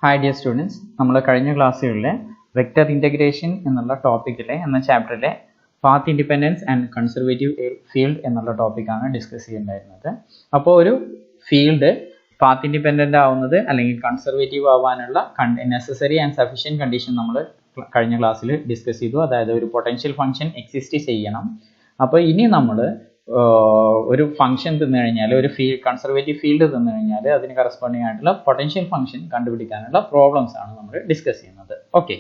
Hi dear students, നമ്മൾ കഴിഞ്ഞ ക്ലാസ്സുകളിലെ vector integration എന്നുള്ള ടോപ്പിക്കിലെ എന്ന ചാപ്റ്ററിലെ path independence and conservative field എന്നുള്ള ടോപ്പിക്കാണ് ഡിസ്കസ് ചെയ്യുന്നുണ്ടായിരുന്നത്. അപ്പോൾ ഒരു ഫീൽഡ് പാത്ത് ഇൻഡിപെൻഡൻ്റ് ആവുന്നത് അല്ലെങ്കിൽ കൺസർവേറ്റീവ് ആവാനുള്ള നെസസറി ആൻഡ് സഫിഷ്യൻറ്റ് കണ്ടീഷൻ നമ്മൾ കഴിഞ്ഞ ക്ലാസ്സിൽ ഡിസ്കസ് ചെയ്തു. അതായത് ഒരു പൊട്ടൻഷ്യൽ ഫംഗ്ഷൻ എക്സിസ്റ്റ് ചെയ്യണം. അപ്പോൾ ഇനി നമ്മൾ ഒരു ഫംഗ്ഷൻ തന്നു കഴിഞ്ഞാൽ, ഒരു കൺസർവേറ്റീവ് ഫീൽഡ് തന്നു കഴിഞ്ഞാൽ അതിന് കറസ്പോണ്ടിങ് ആയിട്ടുള്ള പൊട്ടൻഷ്യൽ ഫംഗ്ഷൻ കണ്ടുപിടിക്കാനുള്ള പ്രോബ്ലംസ് ആണ് നമ്മൾ ഡിസ്കസ് ചെയ്യുന്നത്. ഓക്കെ,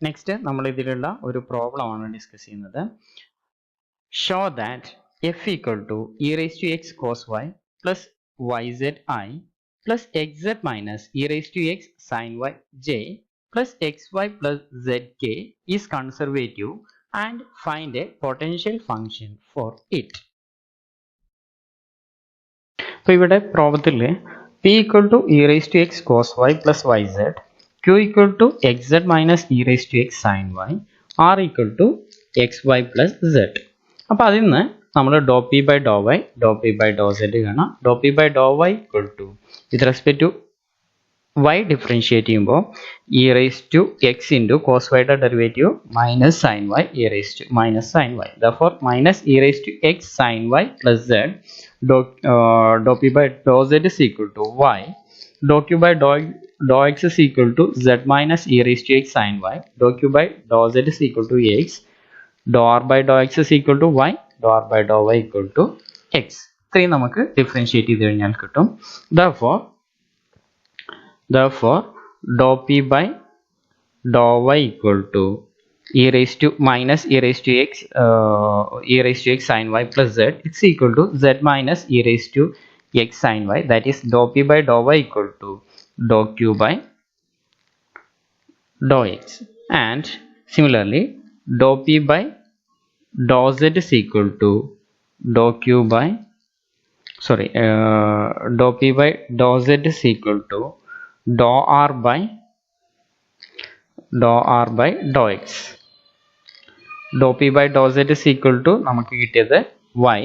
നെക്സ്റ്റ് നമ്മൾ ഇതിലുള്ള ഒരു പ്രോബ്ലം ആണ് ഡിസ്കസ് ചെയ്യുന്നത്. Show that F equal to e raise to x cos y plus y z i plus x z minus e raise to x sine y j plus x y plus z k is conservative and find a potential function for it. അപ്പോൾ ഇവിടെ പ്രോബ്ലത്തിൽ p equal to e raised to x cos y plus yz, q equal to xz minus e raised to x sin y, r equal to xy plus z. അപ്പോൾ അതിൽ നിന്ന് നമ്മൾ ഡോ p by dou y, Dr p by dou z കാണാം. Dou p by dou y equal to with respect to y differentiate ചെയ്യുമ്പോൾ e raised to x into cos y യുടെ derivative minus sin y e raised to minus sin y. Therefore minus e raised to x sin y plus z dou p by dou z is equal to y. Dou q by dou x is equal to z minus e raised to x sin y. Dou q by dou z is equal to x. Dou r by dou x is equal to y. Dou r by dou y equal to x. ഇത്രയും നമുക്ക് differentiate ചെയ്ത് കഴിഞ്ഞാൽ കിട്ടും. Therefore dou p by dou y equal to e raised to minus e raised to x sin y plus z, it's equal to z minus e raised to x sin y. That is dou p by dou y equal to dou q by dou x. And similarly dou p by dou z is equal to dou q by dou p by dou z is equal to dou r by dou x. Dou p by dou z is equal to നമുക്ക് കിട്ടിയത് y.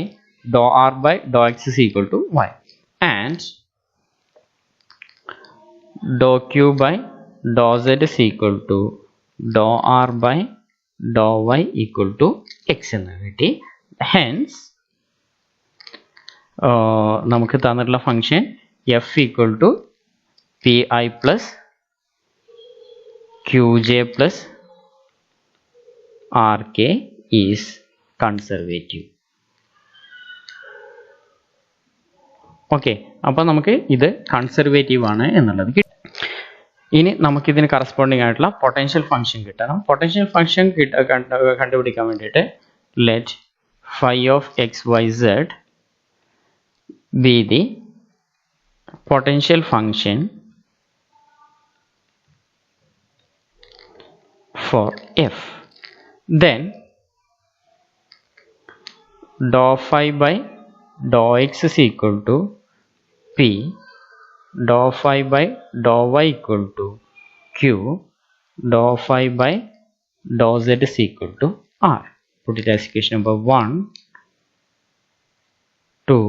Dou r by dou x is equal to y. And dou q by dou z is equal to dou r by dou y equal to x എന്ന് കിട്ടി. Hence നമുക്ക് തന്നിട്ടുള്ള function f equal to pi plus qj plus rk is conservative. Okay, അപ്പോൾ നമുക്ക് ഇത് conservative ആണ് എന്നുള്ളത് കിട്ടും. ഇനി നമുക്കിതിന് കറസ്പോണ്ടിങ് ആയിട്ടുള്ള പൊട്ടൻഷ്യൽ ഫംഗ്ഷൻ കിട്ടണം. പൊട്ടൻഷ്യൽ ഫംഗ്ഷൻ കണ്ടുപിടിക്കാൻ വേണ്ടിയിട്ട് let phi of xyz be the potential function for f. Then dou phi by dou x is equal to p, dou phi by dou y equal to q, dou phi by dou z is equal to r. Put it as equation number 1, 2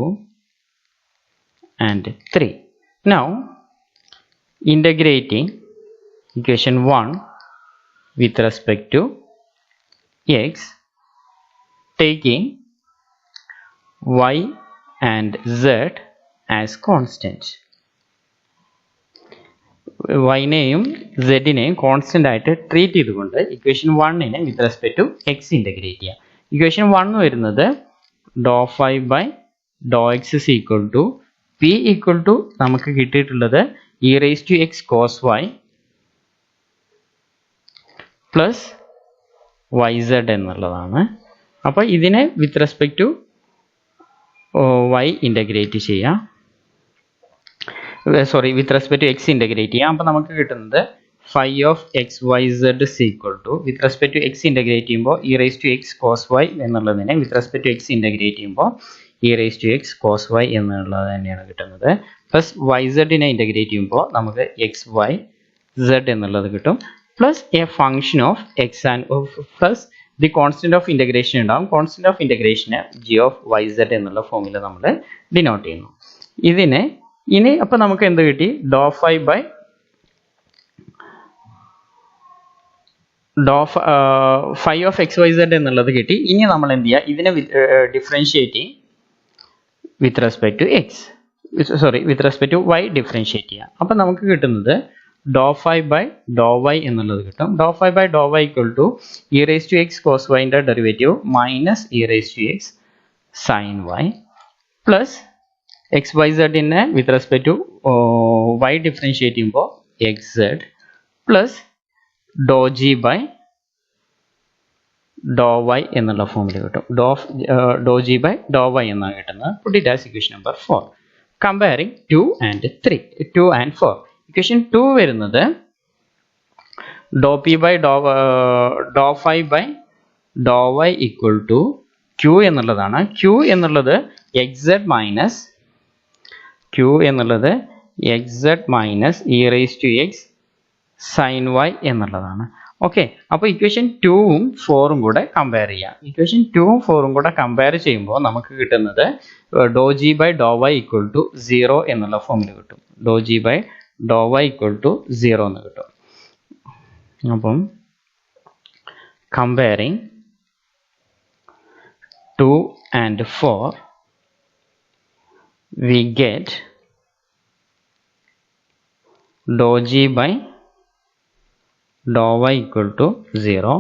and 3. Now integrating equation 1 with respect to x, taking y and z as constant. y നെയും z നെയും constant ആയിട്ട് treat ചെയ്തുകൊണ്ട് equation 1 നെ with respect to x integrate ചെയ്യാം. Equation 1 വരുന്നത് dou phi by dou x is equal to p equal to നമുക്ക് കിട്ടിയിട്ടുള്ളത് e raised to x cos y plus yz എന്നുള്ളതാണ്. അപ്പോൾ ഇതിനെ with respect to y integrate ചെയ്യാം, with respect to x integrate ചെയ്യാം. അപ്പോൾ നമുക്ക് കിട്ടുന്നത് phi of xyz is equal to with respect to x integrate ചെയ്യുമ്പോൾ e raised to x cos y എന്നുള്ളതിനെ with respect to x integrate ചെയ്യുമ്പോൾ e raised to x cos y എന്നുള്ളത് തന്നെയാണ് കിട്ടുന്നത്. പ്ലസ് yz നെ ഇൻ്റഗ്രേറ്റ് ചെയ്യുമ്പോൾ നമുക്ക് xyz എന്നുള്ളത് കിട്ടും. Plus a function of x and plus the constant of integration ഉണ്ടാകും. കോൺസ്റ്റന്റ് ഓഫ് ഇൻ്റഗ്രേഷന് ജി ഓഫ് വൈ സെഡ് എന്നുള്ള ഫോമിൽ നമ്മൾ ഡിനോട്ട് ചെയ്യുന്നു. ഇതിനെ ഇനി അപ്പോൾ നമുക്ക് എന്ത് കിട്ടി? Do phi by phi of xyz എന്നുള്ളത് കിട്ടി. ഇനി നമ്മൾ എന്ത് ചെയ്യുക, ഇതിനെ differentiate with respect to x, with respect to y differentiate ചെയ്യുക. അപ്പം നമുക്ക് കിട്ടുന്നത് dou phi by dou y എന്നുള്ളത് കിട്ടും. dou phi by dou y equal to e raised to x cos y ന്റെ derivative minus e raised to x sin y plus x y സെഡിനെ with respect to y differentiate ചെയ്യുമ്പോൾ x z plus do g by Dr y എന്നുള്ള ഫോമിൽ കിട്ടും. Do g by Dr y എന്നാണ് കിട്ടുന്നത്. Put it as equation number 4. Comparing 2 and 3, 2 and 4. Equation 2 വരുന്നത് do p by do phi by Dr y equal to q എന്നുള്ളതാണ്. Q എന്നുള്ളത് X z minus e raise to x sine y എന്നുള്ളതാണ്. Okay, അപ്പോൾ equation 2ഉം 4ഉം കൂടെ compare ചെയ്യാം. Equation 2ഉം 4ഉം കൂടെ കമ്പയർ ചെയ്യുമ്പോൾ നമുക്ക് കിട്ടുന്നത് do g by Dr y equal to 0 എന്നുള്ള ഫോമിൽ കിട്ടും. Do g by Dr y equal to 0 എന്ന് കിട്ടും. അപ്പം comparing 2 and 4 we get dou g by dou y equal to 0,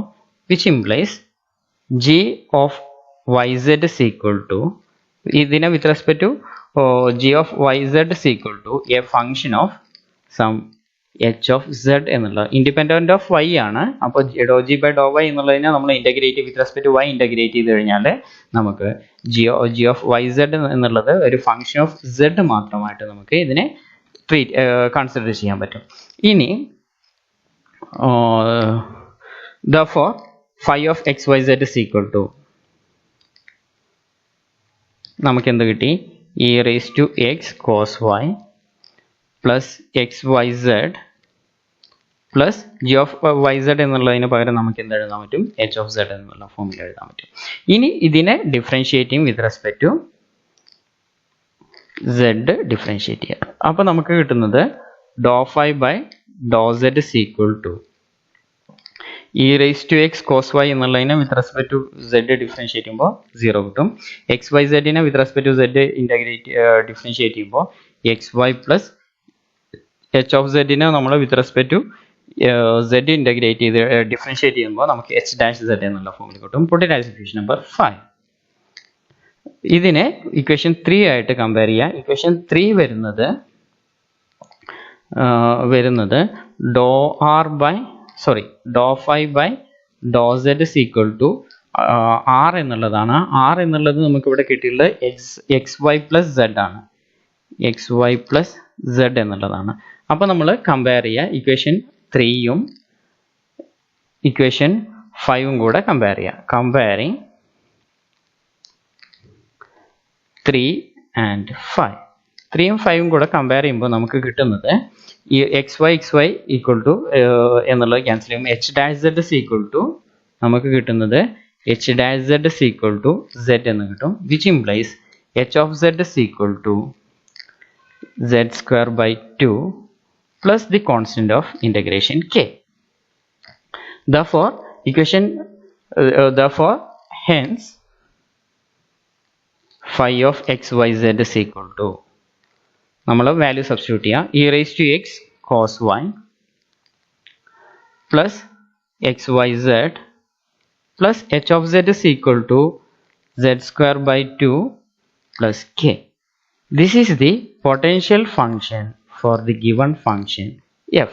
which implies g of yz is equal to ഇതിനെ with respect to g of yz is equal to a function of some h of z എന്നുള്ള independent of y ആണ്. അപ്പോൾ dou g by Dr y എന്നുള്ളതിനെ നമ്മൾ integrate with respect to y integrate ചെയ്ത് കഴിഞ്ഞാൽ നമുക്ക് G of y Z എന്നുള്ളത് ഒരു ഫംഗ്ഷൻ ഓഫ് z മാത്രമായിട്ട് നമുക്ക് ഇതിനെ കൺസിഡർ ചെയ്യാൻ പറ്റും. ഇനി therefore phi of xyz is equal to നമുക്ക് എന്ത് കിട്ടി, e raised to x cos y plus x y z plus g of y z എന്നുള്ളതിന് പകരം നമുക്ക് എന്ത് എഴുതാൻ പറ്റും, എച്ച് ഓഫ് സെഡ് എന്നുള്ള ഫോമിൽ എഴുതാൻ പറ്റും. ഇനി ഇതിനെ differentiating with respect to z differentiate ചെയ്യാം. അപ്പോൾ നമുക്ക് കിട്ടുന്നത് do phi by do z is equal to e raise to x cos y എന്നുള്ളതിനെ with respect to z differentiate ചെയ്യുമ്പോൾ 0 കിട്ടും. എക്സ് വൈ സെഡിനെ with respect to z differentiate ചെയ്യുമ്പോൾ x y plus h of സെഡിനെ നമ്മൾ with respect to z integrate ചെയ്ത് differentiate ചെയ്യുമ്പോൾ നമുക്ക് എച്ച് ഡാഷ് സെഡ് എന്നുള്ള ഫോമിൽ കിട്ടും. Put it as equation number 5. ഇതിനെ ഇക്വേഷൻ 3 ആയിട്ട് കമ്പയർ ചെയ്യാം. ഇക്വേഷൻ 3 വരുന്നത് do phi by do z is equal to r എന്നുള്ളതാണ്. ആർ എന്നുള്ളത് നമുക്ക് ഇവിടെ കിട്ടിയിട്ടുള്ളത് എക്സ് വൈ പ്ലസ് സെഡ് ആണ്. എക്സ് വൈ പ്ലസ് സെഡ് എന്നുള്ളതാണ്. അപ്പോൾ നമ്മൾ കമ്പയർ ചെയ്യുക, ഇക്വേഷൻ 3യും ഇക്വേഷൻ 5ഉം കൂടെ കമ്പയർ ചെയ്യുക. കമ്പയറിങ് 3 and 5, 3യും 5ഉം കൂടെ കമ്പയർ ചെയ്യുമ്പോൾ നമുക്ക് കിട്ടുന്നത് ഈ എക്സ് വൈ ഈക്വൽ ടു എന്നുള്ളത് ക്യാൻസൽ ചെയ്യുമ്പോൾ h dash z is equal to നമുക്ക് കിട്ടുന്നത് h dash z is equal to z എന്ന് കിട്ടും. Which implies h of z is equal to z square by 2 plus the constant of integration k. Hence phi of xyz is equal to നമ്മൾ value substitute ചെയ്യാം. e raised to x cos y plus xyz plus h of z is equal to z square by 2 plus k. This is the potential function for the given function f.